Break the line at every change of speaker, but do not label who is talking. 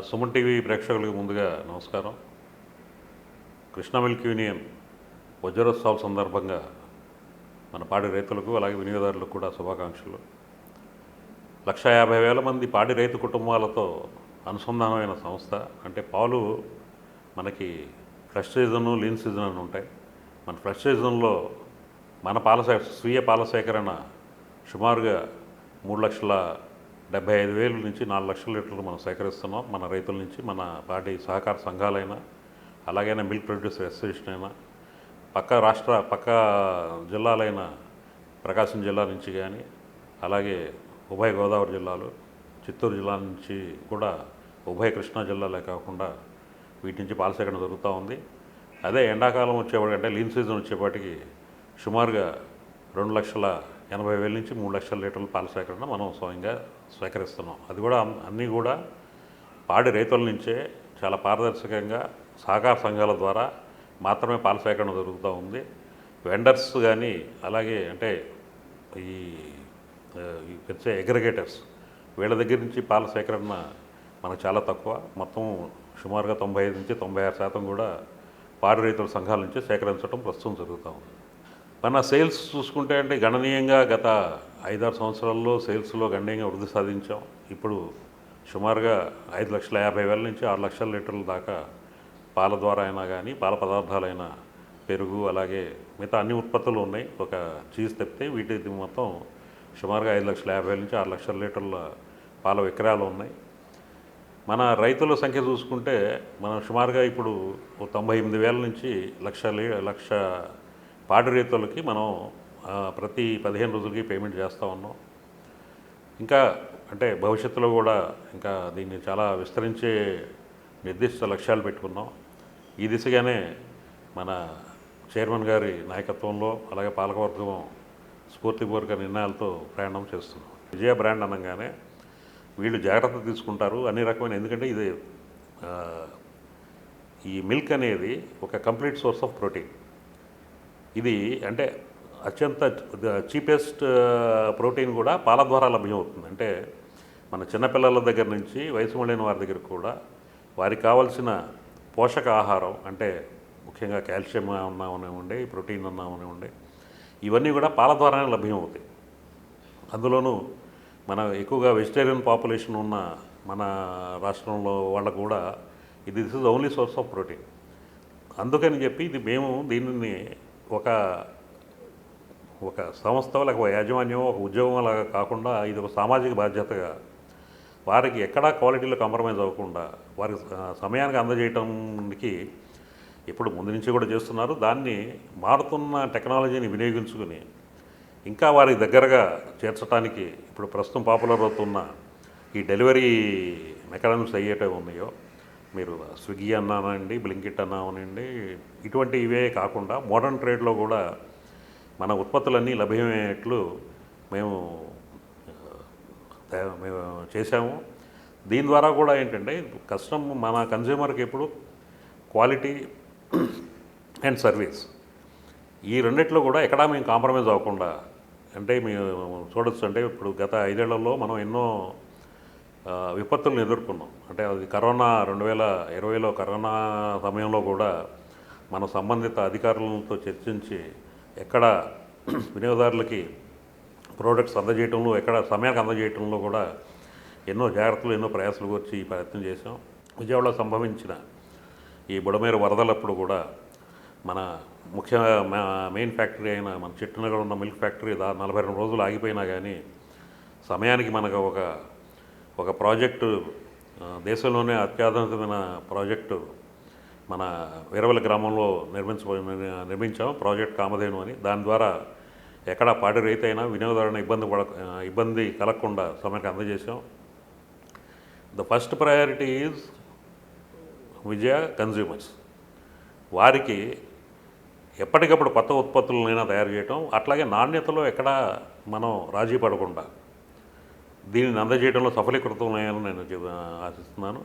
Suman TV ప్రేక్షకులకు ముందుగా నమస్కారం. కృష్ణా మిల్క్ యూనియన్ వజ్రోత్సవాల సందర్భంగా మన పాడి రైతులకు అలాగే వినియోగదారులకు కూడా శుభాకాంక్షలు. 1,50,000 మంది పాడి రైతు కుటుంబాలతో అనుసంధానమైన సంస్థ. అంటే పాలు మనకి ఫ్రెష్ సీజను, లీన్ సీజన్ అని ఉంటాయి. మన ఫ్రెష్ సీజన్లో మన స్వీయ పాల సేకరణ సుమారుగా 3,75,000 నుంచి 4 లక్షల లీటర్లు మనం సేకరిస్తున్నాం. మన రైతుల నుంచి, మన పాడి సహకార సంఘాలైనా, అలాగైనా మిల్క్ ప్రొడ్యూసర్ అసోసియేషన్ అయినా, పక్క జిల్లాలైన ప్రకాశం జిల్లా నుంచి కానీ, అలాగే ఉభయ గోదావరి జిల్లాలు, చిత్తూరు జిల్లా నుంచి కూడా ఉభయ కృష్ణా జిల్లాలే కాకుండా వీటి నుంచి పాల సేకరణ జరుగుతూ ఉంది. అదే ఎండాకాలం వచ్చేవాడికి, అంటే లీన్ సీజన్ వచ్చేపాటికి సుమారుగా 2,80,000 నుంచి 3 లక్షల లీటర్ల పాల సేకరణ మనం స్వయంగా సేకరిస్తున్నాం. అది కూడా అన్నీ కూడా పాడి రైతుల నుంచే చాలా పారదర్శకంగా సహకార సంఘాల ద్వారా మాత్రమే పాల సేకరణ జరుగుతూ ఉంది. వెండర్స్ కానీ, అలాగే అంటే ఈ వచ్చే అగ్రిగేటర్స్ వీళ్ళ దగ్గర నుంచి పాల సేకరణ మనకు చాలా తక్కువ. మొత్తం సుమారుగా 95 నుంచి 96% కూడా పాడి రైతుల సంఘాల నుంచి సేకరించడం ప్రస్తుతం జరుగుతూ ఉంది. మన సేల్స్ చూసుకుంటే అంటే గణనీయంగా గత 5-6 సంవత్సరాల్లో సేల్స్లో గణనీయంగా వృద్ధి సాధించాం. ఇప్పుడు సుమారుగా 5,50,000 నుంచి 6 లక్షల లీటర్ల దాకా పాల ద్వారా అయినా కానీ, పాల పదార్థాలైనా, పెరుగు, అలాగే మిగతా అన్ని ఉత్పత్తులు ఉన్నాయి. ఒక చీజ్ తప్పితే వీటి మొత్తం సుమారుగా 5,50,000 నుంచి 6 లక్షల లీటర్ల పాల విక్రయాలు ఉన్నాయి. మన రైతుల సంఖ్య చూసుకుంటే మనం సుమారుగా ఇప్పుడు 98,000 నుంచి లక్ష పాడి రైతులకి మనం ప్రతి 15 రోజులకి పేమెంట్ చేస్తూ ఉన్నాం. ఇంకా అంటే భవిష్యత్తులో కూడా ఇంకా దీన్ని చాలా విస్తరించే నిర్దిష్ట లక్ష్యాలు పెట్టుకున్నాం. ఈ దిశగానే మన చైర్మన్ గారి నాయకత్వంలో, అలాగే పాలకవర్గం స్ఫూర్తిపూర్వక నిర్ణయాలతో ప్రయాణం చేస్తున్నాం. విజయ బ్రాండ్ అనగానే వీళ్ళు జాగ్రత్త తీసుకుంటారు అన్ని రకమైన, ఎందుకంటే ఇది ఈ మిల్క్ అనేది ఒక కంప్లీట్ సోర్స్ ఆఫ్ ప్రోటీన్. ఇది అంటే అత్యంత చీపెస్ట్ ప్రోటీన్ కూడా పాల ద్వారా లభ్యమవుతుంది. అంటే మన చిన్నపిల్లల దగ్గర నుంచి వయసు మళ్ళిన వారి దగ్గర కూడా వారికి కావాల్సిన పోషక ఆహారం, అంటే ముఖ్యంగా కాల్షియం ఉన్నామనివ్వండి, ప్రోటీన్ ఉన్నామనివ్వండి, ఇవన్నీ కూడా పాల ద్వారానే లభ్యమవుతాయి. అందులోనూ మన ఎక్కువగా వెజిటేరియన్ పాపులేషన్ ఉన్న మన రాష్ట్రంలో వాళ్ళకు కూడా this is only source of protein. అందుకని చెప్పి మేము దీనిని ఒక సంస్థ, లేక ఒక యాజమాన్యం, ఒక ఉద్యోగం లాగా కాకుండా ఇది ఒక సామాజిక బాధ్యతగా వారికి ఎక్కడా క్వాలిటీలో కాంప్రమైజ్ అవ్వకుండా వారికి సమయానికి అందజేయటానికి ఇప్పుడు ముందు నుంచి కూడా చేస్తున్నారు. దాన్ని మారుతున్న టెక్నాలజీని వినియోగించుకుని ఇంకా వారికి దగ్గరగా చేర్చడానికి ఇప్పుడు ప్రస్తుతం పాపులర్ అవుతున్న ఈ డెలివరీ మెకానిజమ్స్ అయ్యేటవి ఉన్నాయో, మీరు స్విగ్గీ అన్నానండి, బ్లింకిట్ అన్నామనండి, ఇటువంటి ఇవే కాకుండా మోడర్న్ ట్రేడ్లో కూడా మన ఉత్పత్తులన్నీ లభ్యమయ్యేట్లు మేము చేశాము. దీని ద్వారా కూడా ఏంటంటే మన కన్జ్యూమర్కి ఎప్పుడు క్వాలిటీ అండ్ సర్వీస్ ఈ రెండిట్లో కూడా ఎక్కడా మేము కాంప్రమైజ్ అవ్వకుండా, అంటే మేము చూడొచ్చు. అంటే ఇప్పుడు గత 5 ఏళ్లలో మనం ఎన్నో విపత్తులను ఎదుర్కొన్నాం. అంటే అది కరోనా 2020లో కరోనా సమయంలో కూడా మన సంబంధిత అధికారులతో చర్చించి ఎక్కడ వినియోగదారులకి ప్రోడక్ట్స్ అందజేయటంలో, ఎక్కడ సమయానికి అందజేయటంలో కూడా ఎన్నో జాగ్రత్తలు, ఎన్నో ప్రయాసాలు గురించి ఈ ప్రయత్నం చేసాం. విజయవాడలో సంభవించిన ఈ బుడమేరు వరదలప్పుడు కూడా మన మెయిన్ ఫ్యాక్టరీ అయిన మన చిట్టనగర్ ఉన్న మిల్క్ ఫ్యాక్టరీ 42 రోజులు ఆగిపోయినా కానీ సమయానికి మనకు ఒక ప్రాజెక్టు, దేశంలోనే అత్యాధునికమైన ప్రాజెక్టు మన వీరవల్లి గ్రామంలో నిర్మించాం, ప్రాజెక్ట్ కామధేను అని. దాని ద్వారా ఎక్కడ పాడి రైతు అయినా వినియోగదారుని ఇబ్బంది కలగకుండా సమయానికి అందజేసాం. The first priority is Vijaya consumers. వారికి ఎప్పటికప్పుడు కొత్త ఉత్పత్తులనైనా తయారు చేయటం, అట్లాగే నాణ్యతలో ఎక్కడ మనం రాజీ పడకుండా దీనిని అందజేయడంలో సఫలీకృతమయ్యాలని నేను ఆశిస్తున్నాను.